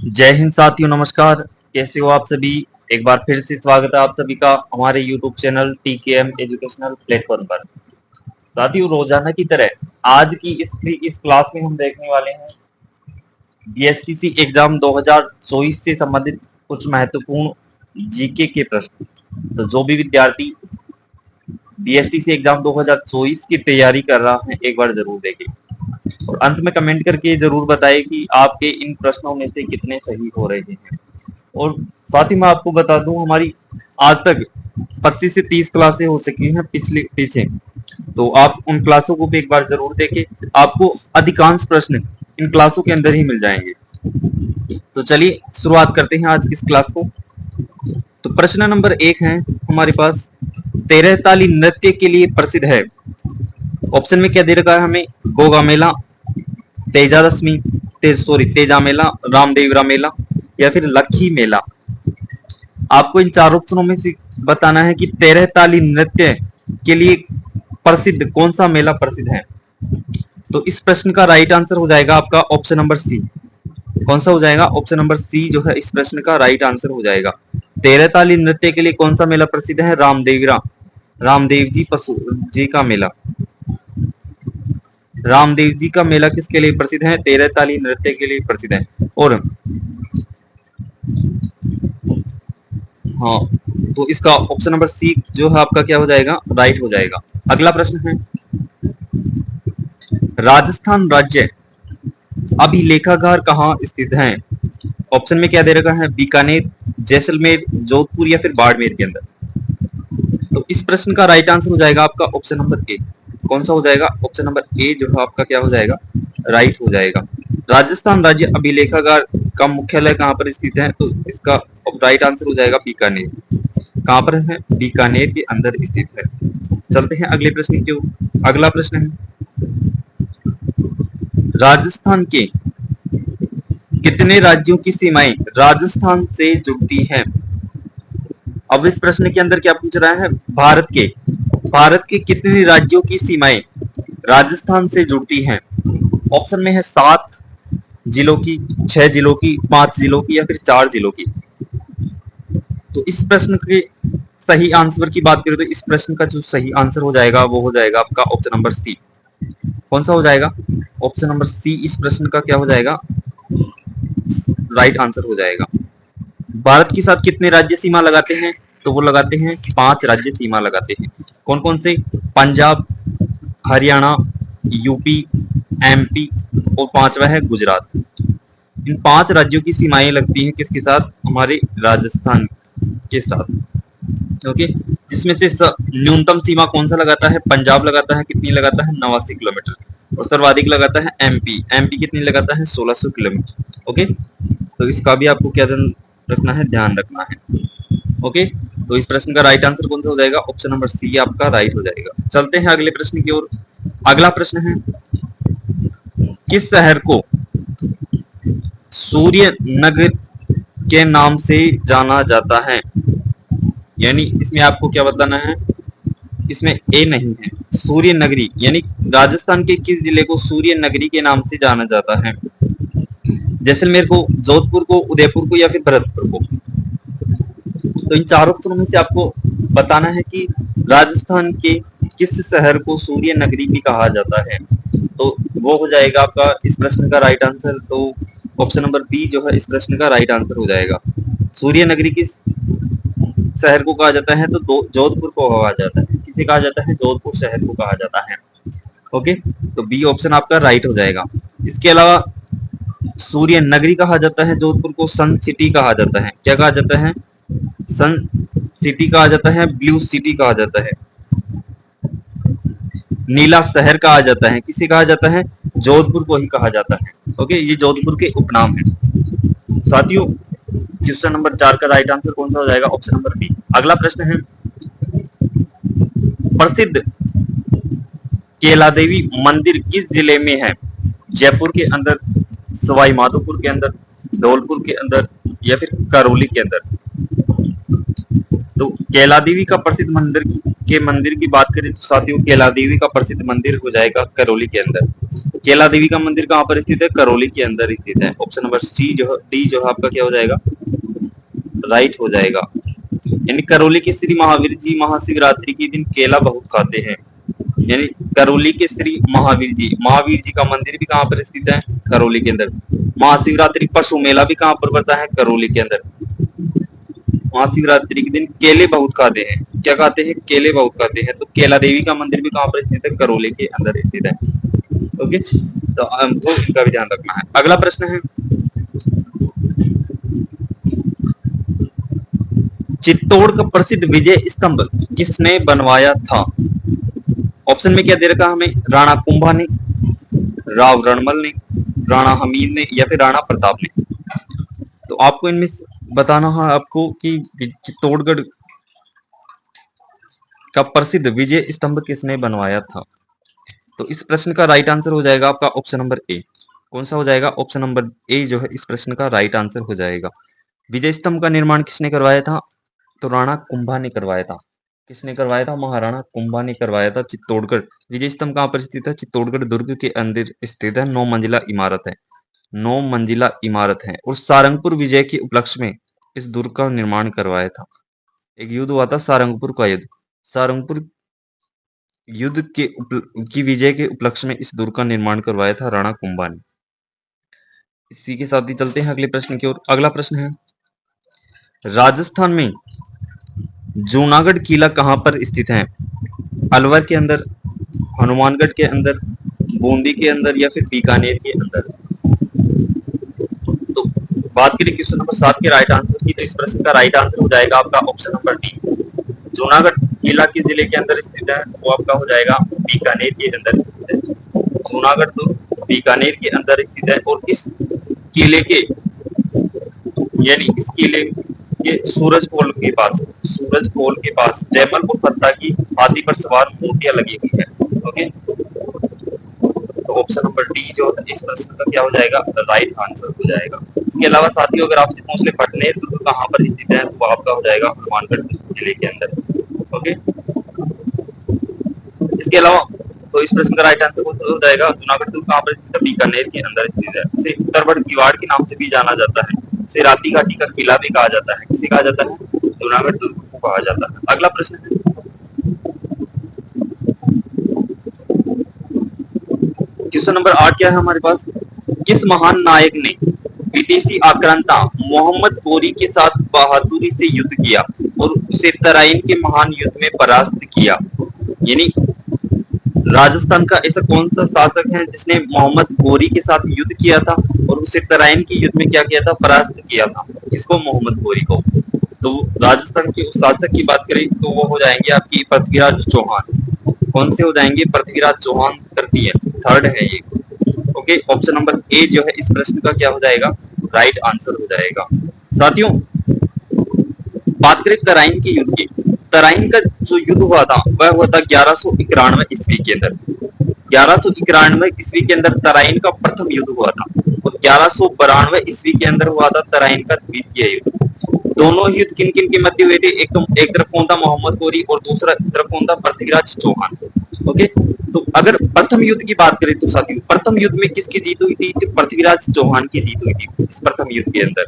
जय हिंद साथियों, नमस्कार। कैसे हो आप सभी? एक बार फिर से स्वागत है आप सभी का हमारे YouTube channel TKM educational platform पर। साथियों, रोजाना की तरह आज की इस क्लास में हम देखने वाले हैं बीएसटीसी एग्जाम 2024 से संबंधित कुछ महत्वपूर्ण जीके के प्रश्न। तो जो भी विद्यार्थी बीएसटीसी एग्जाम 2024 की तैयारी कर रहा है, एक बार जरूर देखें और अंत में कमेंट करके जरूर बताएं कि आपके इन प्रश्नों में से कितने सही हो रहे हैं। और साथ ही मैं आपको बता दूं, हमारी आज तक 25 से 30 क्लासें हो चुकी हैं पीछे, तो आप उन क्लासों को भी एक बार जरूर देखें। आपको अधिकांश प्रश्न इन क्लासों के अंदर ही मिल जाएंगे। तो चलिए शुरुआत करते हैं आज की इस क्लास को। तो प्रश्न नंबर 1 है हमारे पास, 13 ताली नृत्य के लिए प्रसिद्ध है। ऑप्शन में क्या दे रखा है हमें? गोगा मेला, तेजा मेला, रामदेवरा मेला या फिर लखी मेला। आपको इन चार ऑप्शनों में से बताना है कि 13 ताली नृत्य के लिए प्रसिद्ध कौन सा मेला प्रसिद्ध है। तो इस प्रश्न का राइट आंसर हो जाएगा आपका ऑप्शन नंबर सी। कौन सा हो जाएगा? ऑप्शन नंबर सी जो है इस प्रश्न का राइट आंसर हो जाएगा। 13 ताली नृत्य के लिए कौन सा मेला प्रसिद्ध है? रामदेव जी का मेला। रामदेव जी का मेला किसके लिए प्रसिद्ध है? 13 ताली नृत्य के लिए प्रसिद्ध है। और हाँ, तो इसका ऑप्शन नंबर सी जो है आपका क्या हो जाएगा? राइट हो जाएगा। अगला प्रश्न है, राजस्थान राज्य अभिलेखागार कहाँ स्थित है? ऑप्शन में क्या दे रखा है? बीकानेर, जैसलमेर, जोधपुर या फिर बाड़मेर के अंदर। तो इस प्रश्न का राइट आंसर हो जाएगा आपका ऑप्शन नंबर ए। कौन सा हो जाएगा? ऑप्शन नंबर ए जो है आपका क्या हो जाएगा? राइट हो जाएगा। राजस्थान राज्य अभिलेखागार का मुख्यालय कहाँ पर स्थित है? तो इसका राइट आंसर हो जाएगा बीकानेर। कहाँ पर है? बीकानेर के अंदर स्थित है। चलते हैं अगले प्रश्न की ओर। अगला प्रश्न है, राजस्थान के कितने राज्यों की सीमाएं राजस्थान से जुड़ती हैं? अब इस प्रश्न के अंदर क्या पूछ रहा है? भारत के कितने राज्यों की सीमाएं राजस्थान से जुड़ती हैं? ऑप्शन में है 7 जिलों की, 6 जिलों की, 5 जिलों की या फिर 4 जिलों की। तो इस प्रश्न के सही आंसर की बात करें तो इस प्रश्न का जो सही आंसर हो जाएगा वो हो जाएगा आपका ऑप्शन नंबर सी। कौन सा हो जाएगा? ऑप्शन नंबर सी इस प्रश्न का क्या हो जाएगा? राइट आंसर हो जाएगा। भारत के साथ कितने राज्य सीमा लगाते हैं? तो वो लगाते हैं 5 राज्य सीमा लगाते हैं। कौन कौन से? पंजाब, हरियाणा, यूपी, एमपी और 5वां है गुजरात। इन 5 राज्यों की सीमाएं लगती हैं किसके साथ? हमारे राजस्थान के साथ। ओके, जिसमें से न्यूनतम सीमा कौन सा लगाता है? पंजाब लगाता है। कितनी लगाता है? 89 किलोमीटर। और सर्वाधिक लगाता है एमपी कितनी लगाता है? 1600 किलोमीटर। ओके, तो इसका भी आपको क्या रखना है? ध्यान रखना है। ओके, तो इस प्रश्न का राइट आंसर कौन सा हो जाएगा? ऑप्शन नंबर सी आपका राइट हो जाएगा। चलते हैं अगले प्रश्न की ओर। अगला प्रश्न है, किस शहर को सूर्य नगर के नाम से जाना जाता है? यानी इसमें आपको क्या बताना है? इसमें ए नहीं है, सूर्य नगरी, यानी राजस्थान के किस जिले को सूर्य नगरी के नाम से जाना जाता है? जैसलमेर को, जोधपुर को, उदयपुर को या फिर भरतपुर को। तो इन चार ऑप्शनों में से आपको बताना है कि राजस्थान के किस शहर को सूर्य नगरी भी कहा जाता है। तो वो हो जाएगा आपका इस प्रश्न का राइट आंसर। तो ऑप्शन नंबर बी जो है इस प्रश्न का राइट आंसर हो जाएगा। सूर्य नगरी किस शहर को कहा जाता है? तो जोधपुर को कहा जाता है। किसे कहा जाता है? जोधपुर शहर को कहा जाता है। ओके, तो बी ऑप्शन आपका राइट हो जाएगा। इसके अलावा सूर्य नगरी कहा जाता है जोधपुर को, सन सिटी कहा जाता है। क्या कहा जाता है? सन सिटी कहा जाता है, ब्लू सिटी कहा जाता है, नीला शहर कहा जाता है। किसे कहा जाता है? जोधपुर को ही कहा जाता है। ओके, ये जोधपुर के उपनाम है। साथियों, क्वेश्चन नंबर 4 का राइट आंसर कौन सा हो जाएगा? Option number B. अगला प्रश्न है, प्रसिद्ध केला देवी मंदिर किस जिले में है? जयपुर के अंदर, सवाई माधोपुर के अंदर, धौलपुर के अंदर या फिर करौली के अंदर। तो केला देवी का प्रसिद्ध मंदिर की बात करें तो साथियों, केला देवी का प्रसिद्ध मंदिर हो जाएगा करौली के अंदर। केला देवी का मंदिर कहाँ पर स्थित है? करौली के अंदर स्थित है। ऑप्शन नंबर सी जो डी जो है आपका क्या हो जाएगा? राइट हो जाएगा। यानी करौली के श्री महावीर जी महाशिवरात्रि के दिन केला बहुत खाते हैं। यानी करौली के श्री महावीर जी का मंदिर भी कहाँ पर स्थित है? करौली के अंदर। महाशिवरात्रि पशु मेला भी कहाँ पर पड़ता है? करौली के अंदर। महाशिवरात्रि के दिन केले बहुत खाते हैं। क्या खाते हैं? केले बहुत खाते हैं। तो केला देवी का मंदिर भी कहाँ पर स्थित है? करौली के अंदर स्थित है। ओके, तो हमको इनका भी ध्यान रखना है। अगला प्रश्न है, चित्तौड़ का प्रसिद्ध विजय स्तंभ किसने बनवाया था? ऑप्शन में क्या दे रखा हमें? राणा कुंभा ने, राव रणमल ने, राणा हमीद ने या फिर राणा प्रताप ने। तो आपको इनमें बताना है आपको कि चित्तौड़गढ़ का प्रसिद्ध विजय स्तंभ किसने बनवाया था। तो इस प्रश्न का राइट आंसर हो जाएगा आपका ऑप्शन नंबर ए। कौन सा हो जाएगा? ऑप्शन नंबर ए जो है इस प्रश्न का राइट आंसर हो जाएगा। विजय स्तंभ का निर्माण किसने करवाया था? तो राणा कुंभा ने करवाया था। किसने करवाया था? महाराणा कुंभा ने करवाया था। चित्तौड़गढ़ विजय स्तंभ कहाँ पर स्थित है? चित्तौड़गढ़ दुर्ग के अंदर स्थित है। 9 मंजिला इमारत है। 9 मंजिला इमारत है और सारंगपुर विजय के उपलक्ष्य में इस दुर्ग का निर्माण करवाया था। एक युद्ध हुआ था सारंगपुर का युद्ध। सारंगपुर युद्ध की विजय के उपलक्ष्य में इस दुर्ग का निर्माण करवाया था राणा कुंभा ने। इसी के साथ ही चलते हैं अगले प्रश्न की ओर। अगला प्रश्न है, राजस्थान में जूनागढ़ किला कहां पर स्थित है? अलवर के अंदर, हनुमानगढ़ के अंदर, बूंदी के अंदर या फिर बीकानेर के अंदर। तो बात करें क्वेश्चन नंबर 7 के राइट आंसर की, तो इस प्रश्न का राइट आंसर हो जाएगा आपका ऑप्शन नंबर डी। जूनागढ़ किला किस जिले के अंदर स्थित है? वो आपका हो जाएगा बीकानेर के अंदर स्थित है। जूनागढ़ तो बीकानेर के अंदर स्थित है और इस किले के यानी इस किले के सूरज पोल के पास जयमलपुर फत्ता की हाथी पर सवार मूर्तियां लगी हुई है। ओके, तो ऑप्शन नंबर डी जो है इस प्रश्न का क्या हो जाएगा? राइट आंसर हो जाएगा। इसके अलावा साथियों अगर आपसे पूछ ले पटने तो कहाँ पर स्थित है, तो आपका हो जाएगा हनुमानगढ़ जिले के अंदर। ओके, इसके अलावा तो इस प्रश्न का राइट आंसर हो जाएगा जूनागढ़ दुर्ग कहाँ पर स्थित है? बीकानेर के अंदर स्थित है। इसे उत्तरगढ़ किवाड़ के नाम से भी जाना जाता है। इसे राती घाटी का किला भी कहा जाता है। किसे कहा जाता है? जूनागढ़ दुर्ग को कहा जाता है। अगला प्रश्न है, क्वेश्चन नंबर 8 क्या है हमारे पास? किस महान नायक ने विदेशी आक्रांता मोहम्मद गोरी के साथ बहादुरी से युद्ध किया और उसे तराइन के महान युद्ध में परास्त किया? यानी राजस्थान का ऐसा कौन सा शासक है जिसने मोहम्मद गोरी के साथ युद्ध किया था और उसे तराइन के युद्ध में क्या किया था? परास्त किया था। किसको? मोहम्मद गोरी को। तो राजस्थान के उस शासक की बात करें तो वो हो जाएंगे आपकी पृथ्वीराज चौहान। कौन से हो जाएंगे? पृथ्वीराज चौहान तृतीय, थर्ड है ये। ओके, ऑप्शन नंबर ए जो है इस प्रश्न का क्या हो जाएगा? राइट आंसर हो जाएगा। साथियों बात करें तराइन के युद्ध की, तराइन का जो युद्ध हुआ था वह हुआ था 1191 ईस्वी के अंदर। 1191 ईस्वी के अंदर तराइन का प्रथम युद्ध हुआ था और 1192 ईस्वी के अंदर हुआ था तराइन का द्वितीय युद्ध। दोनों युद्ध किन किन के मध्य हुए थे? एक तरफ कौन था? मोहम्मद गोरी और दूसरा तरफ कौन था? पृथ्वीराज चौहान। ओके, तो अगर प्रथम युद्ध की बात करें तो साथियों प्रथम युद्ध में किसकी जीत हुई थी? तो पृथ्वीराज चौहान की जीत हुई थी इस प्रथम युद्ध के अंदर।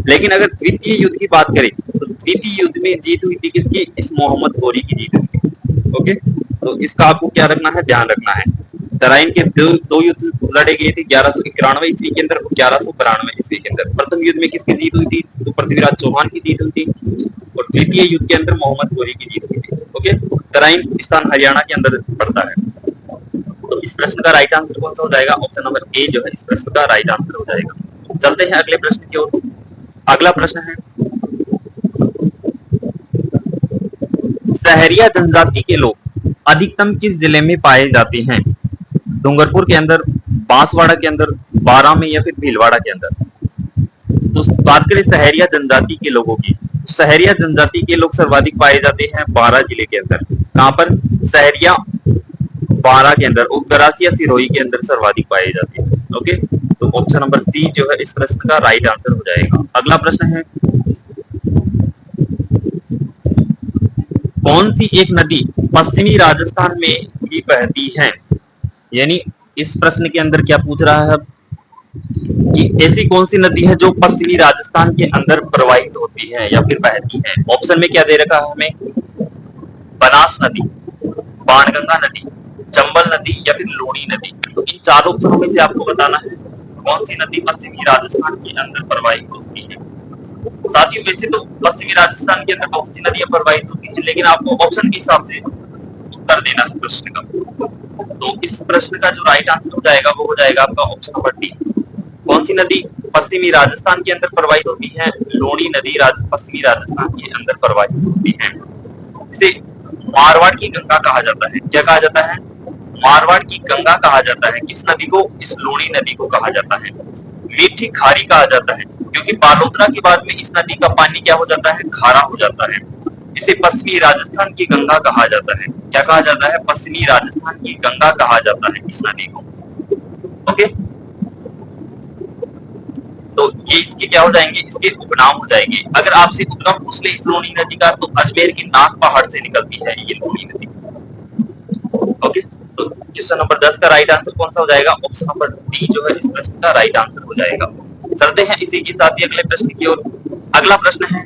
लेकिन अगर द्वितीय युद्ध की बात करें तो द्वितीय युद्ध में जीत हुई थी किसकी? इस मोहम्मद गोरी की जीत हुई थी। ओके, तो इसका आपको क्या रखना है? ध्यान रखना है। तराइन के दो युद्ध लड़े गए थे 1191 ईस्वी के अंदर और 1192 ईस्वी के अंदर। प्रथम युद्ध में किसकी जीत हुई थी? तो पृथ्वीराज चौहान की जीत हुई थी और द्वितीय युद्ध के अंदर मोहम्मद गोरी की जीत हुई थी। ओके, तराइन स्थान हरियाणा के अंदर पड़ता है। तो इस प्रश्न का राइट आंसर कौन सा हो जाएगा? ऑप्शन नंबर ए जो है इस प्रश्न का राइट आंसर हो जाएगा। चलते हैं अगले प्रश्न की ओर। अगला प्रश्न है, सहरिया जनजाति के लोग अधिकतम किस जिले में पाए जाते हैं? डूंगरपुर के अंदर, बांसवाड़ा के अंदर, बारां में या फिर भीलवाड़ा के अंदर। तो बात करें सहरिया जनजाति के लोगों की, सहरिया जनजाति के लोग सर्वाधिक पाए जाते हैं बारां जिले के अंदर। कहां पर? सहरिया बारां के अंदर और गरासिया सिरोही के अंदर सर्वाधिक पाए जाते हैं। ओके, तो ऑप्शन नंबर सी जो है इस प्रश्न का राइट आंसर हो जाएगा। अगला प्रश्न है, कौन सी एक नदी पश्चिमी राजस्थान में भी बहती है? यानी इस प्रश्न के अंदर क्या पूछ रहा है कि ऐसी कौन सी नदी है जो पश्चिमी राजस्थान के अंदर प्रवाहित होती है या फिर बहती है। ऑप्शन में क्या दे रखा है हमें, बनास नदी, बाणगंगा नदी, चंबल नदी या फिर लूणी नदी। तो इन चार ऑप्शनों में से आपको बताना है कौन सी नदी पश्चिमी राजस्थान के अंदर प्रवाहित होती है। साथियों वैसे तो पश्चिमी राजस्थान के अंदर बहुत सी नदियां प्रवाहित होती हैं, लेकिन आपको ऑप्शन के हिसाब से उत्तर देना है प्रश्न का। तो इस प्रश्न का जो राइट आंसर हो जाएगा वो हो जाएगा आपका ऑप्शन नंबर डी। कौन सी नदी पश्चिमी राजस्थान के अंदर प्रवाहित होती है, लूणी नदी पश्चिमी राजस्थान के अंदर प्रवाहित होती है। इसे मारवाड़ की गंगा कहा जाता है। क्या कहा जाता है, मारवाड़ की गंगा कहा जाता है। किस नदी को, इस लूणी नदी को कहा जाता है। मीठी खारी कहा जाता है क्योंकि बालोतरा के बाद में इस नदी का पानी क्या हो जाता है, खारा हो जाता है। इसे पश्चिमी राजस्थान की गंगा कहा जाता है। क्या कहा जाता है, पश्चिमी राजस्थान की गंगा कहा जाता है इस नदी को। ओके, तो ये इसके क्या हो जाएंगे, इसके उपनाम हो जाएंगे। अगर आपसे उद्गम पूछ ले इस लूणी नदी का, तो अजमेर की नाग पहाड़ से निकलती है ये लूणी नदी। ओके, तो क्वेश्चन नंबर 10 का राइट आंसर कौन सा हो जाएगा, ऑप्शन नंबर डी जो है इस प्रश्न का राइट आंसर हो जाएगा। चलते हैं इसी के साथ ही अगले प्रश्न की ओर। अगला प्रश्न है,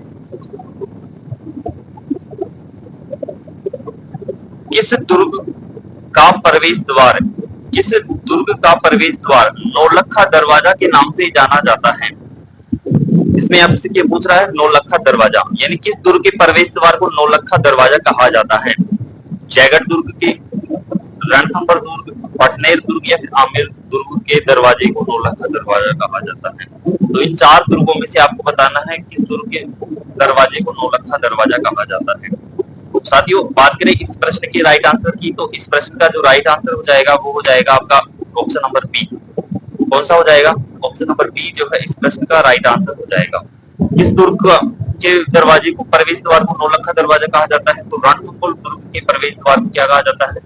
किस दुर्ग का प्रवेश द्वार, किस दुर्ग का प्रवेश द्वार नौलखा दरवाजा के नाम से जाना जाता है। इसमें आपसे क्या पूछ रहा है, नौलखा दरवाजा, यानी किस दुर्ग के प्रवेश द्वार को नौलखा दरवाजा कहा जाता है। जयगढ़ दुर्ग के, रणथंभौर दुर्ग, पटनेर दुर्ग या फिर आमेर दुर्ग के दरवाजे को नौलखा दरवाजा कहा जाता है। तो इन चार दुर्गों में से आपको बताना है किस दुर्ग के दरवाजे को नौलखा दरवाजा कहा जाता है। साथियों बात करें इस प्रश्न के राइट आंसर की, तो इस प्रश्न का जो राइट आंसर हो जाएगा वो हो जाएगा आपका ऑप्शन नंबर बी। कौन सा हो जाएगा, ऑप्शन नंबर बी जो है इस प्रश्न का राइट आंसर हो जाएगा। किस दुर्ग के दरवाजे को, प्रवेश द्वार को नौलखा दरवाजा कहा जाता है, तो रणथंभौर दुर्ग के प्रवेश द्वार को क्या कहा जाता है,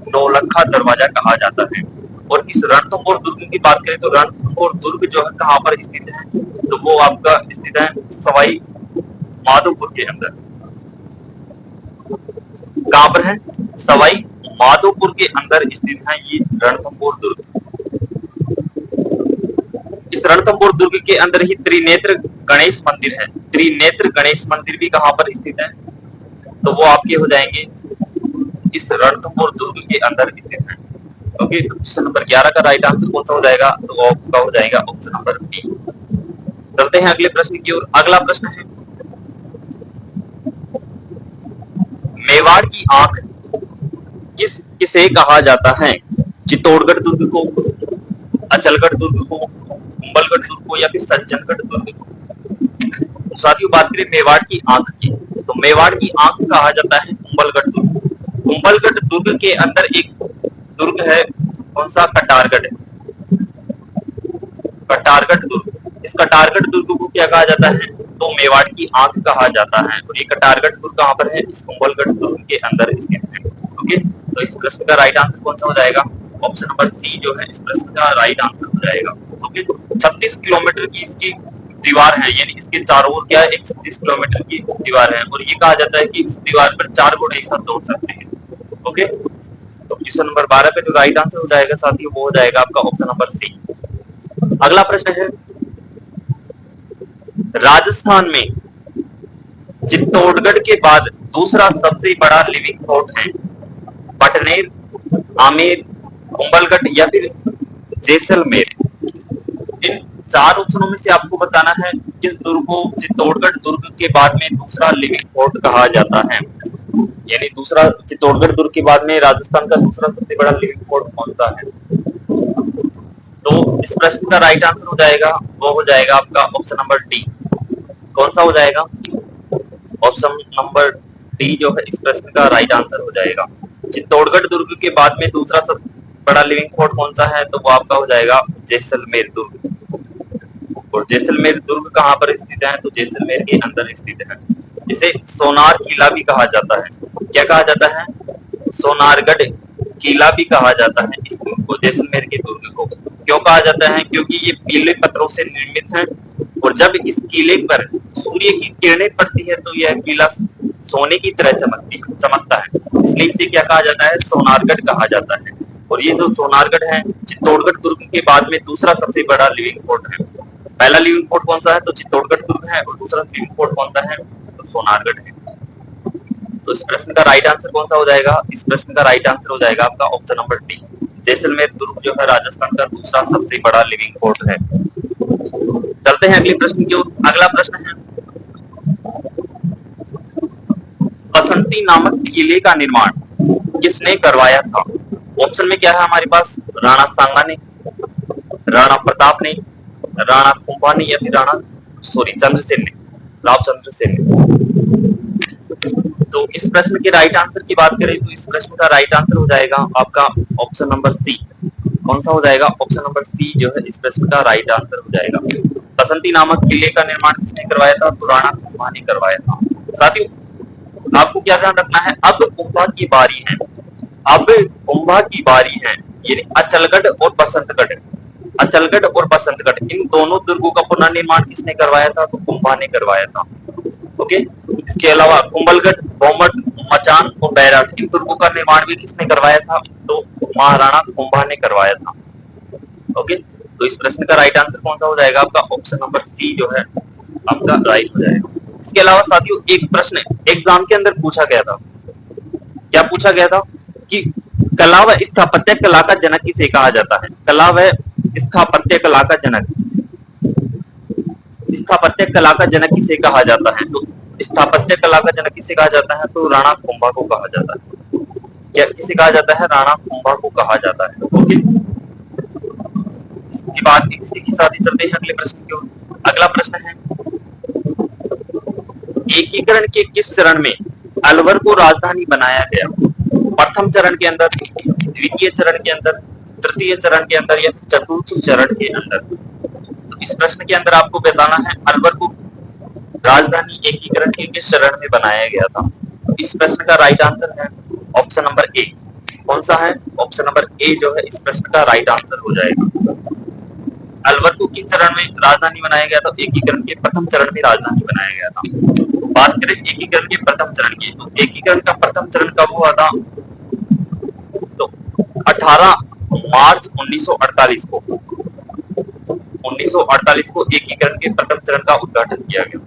नौलखा दरवाजा कहा जाता है। और इस रणथंभौर दुर्ग की बात करें तो रणथंभौर दुर्ग जो है कहां पर स्थित है, तो वो आपका स्थित है सवाई माधोपुर के अंदर। कहां पर है, सवाई माधोपुर के अंदर स्थित है ये रणथंभौर दुर्ग। इस रणथंभौर दुर्ग के अंदर ही त्रिनेत्र गणेश मंदिर है। त्रिनेत्र गणेश मंदिर भी कहां पर स्थित है, तो वो आपके हो जाएंगे इस रणथंभौर दुर्ग के अंदर स्थित है। ओके, तो क्वेश्चन नंबर 11 का राइट आंसर कौन सा हो जाएगा, तो वो आपका हो जाएगा ऑप्शन नंबर बी। चलते हैं अगले प्रश्न की ओर। अगला प्रश्न है, मेवाड़ की आंख किसे कहा जाता है। चित्तौड़गढ़ दुर्ग को, अचलगढ़ दुर्ग को, कुंभलगढ़ दुर्ग को या फिर सज्जनगढ़ दुर्ग को। तो साथियों बात करें मेवाड़ की आंख की, तो मेवाड़ की आंख कहा जाता है कुंभलगढ़ दुर्ग। कुंभलगढ़ दुर्ग के अंदर एक दुर्ग है, कौन सा, कटारगढ़। कटारगढ़ दुर्ग, इस कटारगढ़ दुर्ग को क्या कहा जाता है, तो मेवाड़ की आंख कहा जाता है। और ये कटारगढ़ दुर्ग कहां पर है, इस कुंभलगढ़ दुर्ग के अंदर स्थित है। ओके, तो इस प्रश्न का राइट आंसर कौन सा हो जाएगा, ऑप्शन नंबर सी जो है इस प्रश्न का राइट आंसर हो जाएगा। ओके, 36 किलोमीटर की इसकी दीवार है, यानी इसके चारों ओर क्या है, 36 किलोमीटर की दीवार है। और ये कहा जाता है कि इस दीवार पर 4 घोड़े एक साथ दौड़ सकते हैं। ओके, तो क्वेश्चन नंबर 12 का जो राइट आंसर हो जाएगा साथियों वो हो जाएगा आपका ऑप्शन नंबर सी। अगला प्रश्न है, राजस्थान में चित्तौड़गढ़ के बाद दूसरा सबसे बड़ा लिविंग फोर्ट है। पटनेर, आमेर, कुंभलगढ़ या फिर जैसलमेर। इन चार ऑप्शनों में से आपको बताना है किस दुर्ग को चित्तौड़गढ़ दुर्ग के बाद में दूसरा लिविंग फोर्ट कहा जाता है। यानी दूसरा चित्तौड़गढ़ दुर्ग के बाद में राजस्थान का दूसरा सबसे बड़ा लिविंग फोर्ट कौन सा है। तो इस प्रश्न का राइट आंसर हो जाएगा वो हो जाएगा आपका ऑप्शन नंबर डी। कौन सा हो जाएगा, ऑप्शन नंबर डी जो है इस प्रश्न का राइट आंसर हो जाएगा। चित्तौड़गढ़ दुर्ग के बाद में दूसरा सबसे बड़ा लिविंग फोर्ट कौन सा है, तो वो आपका हो जाएगा जैसलमेर दुर्ग। और जैसलमेर दुर्ग कहां पर स्थित है, तो जैसलमेर के अंदर स्थित है। इसे सोनार किला भी कहा जाता है। क्या कहा जाता है, सोनारगढ़ किला भी कहा जाता है इस दुर्ग को, जैसलमेर के दुर्ग को। क्यों कहा जाता है, क्योंकि ये पीले पत्थरों से निर्मित है और जब इस किले पर सूर्य की किरणें पड़ती है तो यह किला सोने की तरह चमकता है, इसलिए इसे क्या कहा जाता है, सोनारगढ़ कहा जाता है। और ये जो सोनारगढ़ है, चित्तौड़गढ़ दुर्ग के बाद में दूसरा सबसे बड़ा लिविंग फोर्ट है। पहला लिविंग फोर्ट कौन सा है? तो चित्तौड़गढ़ दुर्ग है, और दूसरा लिविंग फोर्ट कौन सा है? तो सोनारगढ़ है। तो इस प्रश्न का राइट आंसर कौन सा हो जाएगा? इस प्रश्न का राइट आंसर हो जाएगा आपका ऑप्शन नंबर डी, जैसलमेर दुर्ग जो है राजस्थान का दूसरा सबसे बड़ा लिविंग फोर्ट है। चलते हैं अगले प्रश्न की ओर। अगला प्रश्न है, बसंती नामक किले का निर्माण किसने करवाया था? ऑप्शन में क्या है हमारे पास? राणा सांगा ने, राणा प्रताप ने, राणा कुंभा ने, या फिर चंद्रसेन ने, रावचंद्र सेन ने। तो इस प्रश्न के राइट आंसर की बात करें तो इस प्रश्न का राइट आंसर हो जाएगा आपका ऑप्शन नंबर सी। कौन सा हो जाएगा? ऑप्शन नंबर सी जो है इस प्रश्न का राइट आंसर हो जाएगा। बसंती नामक किले का निर्माण किसने करवाया था? तो राणा कुंभा ने करवाया था। साथियों, आपको क्या ध्यान रखना है, अब कुंभा की बारी है, अब कुंभा की बारी है। यानी अचलगढ़ और बसंतगढ़, अचलगढ़ और बसंतगढ़ इन दोनों दुर्गों का पुनर्निर्माण किसने करवाया था? तो कुंभा ने करवाया था। ओके, इसके अलावा कुंभलगढ़, भौमट, मचान और बैराट इन दुर्गों का निर्माण भी किसने करवाया था? तो महाराणा कुंभा ने करवाया था। ओके, तो इस प्रश्न का राइट आंसर कौन सा हो जाएगा? आपका ऑप्शन नंबर सी जो है आपका राइट हो जाएगा। इसके अलावा साथियों एक प्रश्न एग्जाम के अंदर पूछा गया था। क्या पूछा गया था कि कला व स्थापत्य कला का जनक किसे कहा जाता है? कला व स्थापत्य कला का जनक, स्थापत्य कला का जनक किसे कहा जाता है? तो स्थापत्य कला का जनक किसे कहा जाता है? तो राणा कुंभा को कहा जाता है। क्या किसे कहा जाता है? राणा कुंभा को कहा जाता है। ओके, इसके बाद इसी के साथ ही चलते हैं अगले प्रश्न की ओर। अगला प्रश्न है, एकीकरण के किस चरण में अलवर को राजधानी बनाया गया? प्रथम चरण के अंदर, द्वितीय चरण के अंदर, तृतीय चरण के अंदर, या चतुर्थ चरण के अंदर? तो इस प्रश्न के अंदर आपको बताना है अलवर को राजधानी एकीकरण के किस चरण में बनाया गया था। इस प्रश्न का राइट आंसर है ऑप्शन नंबर ए। कौन सा है? ऑप्शन नंबर ए जो है इस प्रश्न का राइट आंसर हो जाएगा। अलवर को किस चरण में राजधानी बनाया गया था? एकीकरण के प्रथम चरण में राजधानी बनाया गया था। बात करें एकीकरण के प्रथम चरण की, तो एकीकरण का प्रथम चरण कब हुआ था? तो 18 मार्च 1948 को, 1948 को एकीकरण के प्रथम चरण का उद्घाटन किया गया।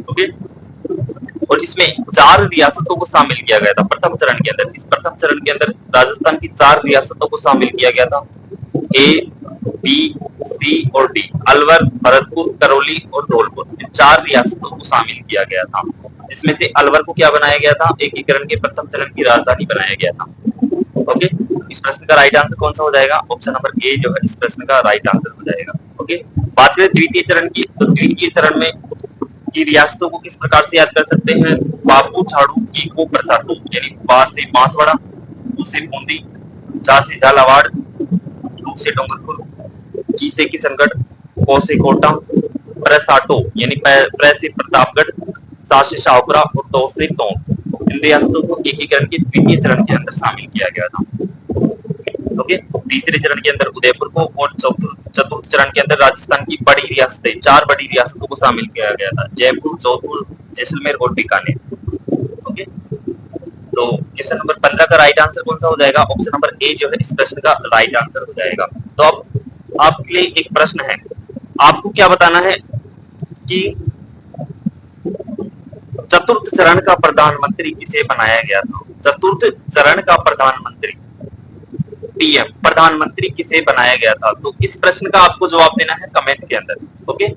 ओके, और इसमें 4 रियासतों को शामिल किया गया था प्रथम चरण के अंदर। इस प्रथम चरण के अंदर राजस्थान की 4 रियासतों को शामिल किया गया था, ए, बी, सी और डी। अलवर, भरतपुर, करौली और धौलपुर, इन 4 रियासतों को शामिल किया गया था। इसमें से अलवर को क्या बनाया गया था? एकीकरण के प्रथम चरण की राजधानी बनाया गया था। ओके, इस प्रश्न का राइट आंसर कौन सा हो जाएगा? ऑप्शन नंबर ए जो है इस प्रश्न का राइट आंसर हो जाएगा। ओके, बात करें द्वितीय चरण की, तो द्वितीय चरण में की रियासतों को किस प्रकार से याद कर सकते हैं? बापू, झाड़ू, ईको, प्रसाटू, यानी बा से बांसवाड़ा, बू से बूंदी, जा से झालावाड़, डू से डूंगरपुर, की से किशनगढ़, को से कोटा, प्रसाटो यानी प्र से प्रतापगढ़, सा से शाहपुरा और तो से टोंक। इन रियासतों को एकीकरण के द्वितीय चरण के अंदर शामिल किया गया था। ओके, तीसरे चरण के अंदर उदयपुर को और चतुर्थ चरण के अंदर राजस्थान की बड़ी रियासतें, 4 बड़ी रियासतों को शामिल किया गया था, जयपुर, जोधपुर, जैसलमेर और बीकानेर। ओके, तो क्वेश्चन नंबर 15 का राइट आंसर कौन सा हो जाएगा? ऑप्शन नंबर ए जो है इस प्रश्न का राइट आंसर हो जाएगा। तो अब आपके लिए एक प्रश्न है, आपको क्या बताना है कि चतुर्थ चरण का प्रधानमंत्री किसे बनाया गया था? चतुर्थ चरण का प्रधानमंत्री, पीएम, प्रधानमंत्री किसे बनाया गया था? तो इस प्रश्न का आपको जवाब देना है कमेंट के अंदर। ओके,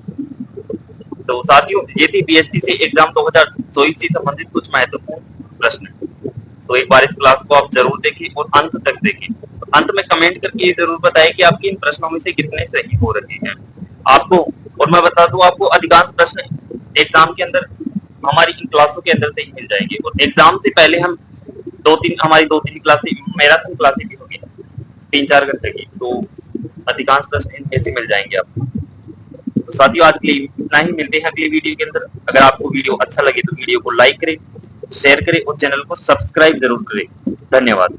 तो साथियों ये थी बीएसटी से एग्जाम 2024 से संबंधित कुछ महत्वपूर्ण प्रश्न। तो एक बार इस क्लास को आप जरूर देखें और अंत तक देखें। अंत में कमेंट करके ये जरूर बताएं कि आपके इन प्रश्नों में से कितने सही हो रहे हैं आपको। और मैं बता दूं आपको अधिकांश प्रश्न एग्जाम के अंदर हमारी इन क्लासों के अंदर से ही मिल जाएंगे। और एग्जाम से पहले हम हमारी 2-3 क्लासें, मैराथन क्लासें भी होगी 3-4 घंटे की, तो अधिकांश प्रश्न इनमें से मिल जाएंगे आपको। तो साथियों आज के लिए इतना ही, मिलते हैं अगली वीडियो के अंदर। अगर आपको वीडियो अच्छा लगे तो वीडियो को लाइक करें, शेयर करें और चैनल को सब्सक्राइब जरूर करें। धन्यवाद।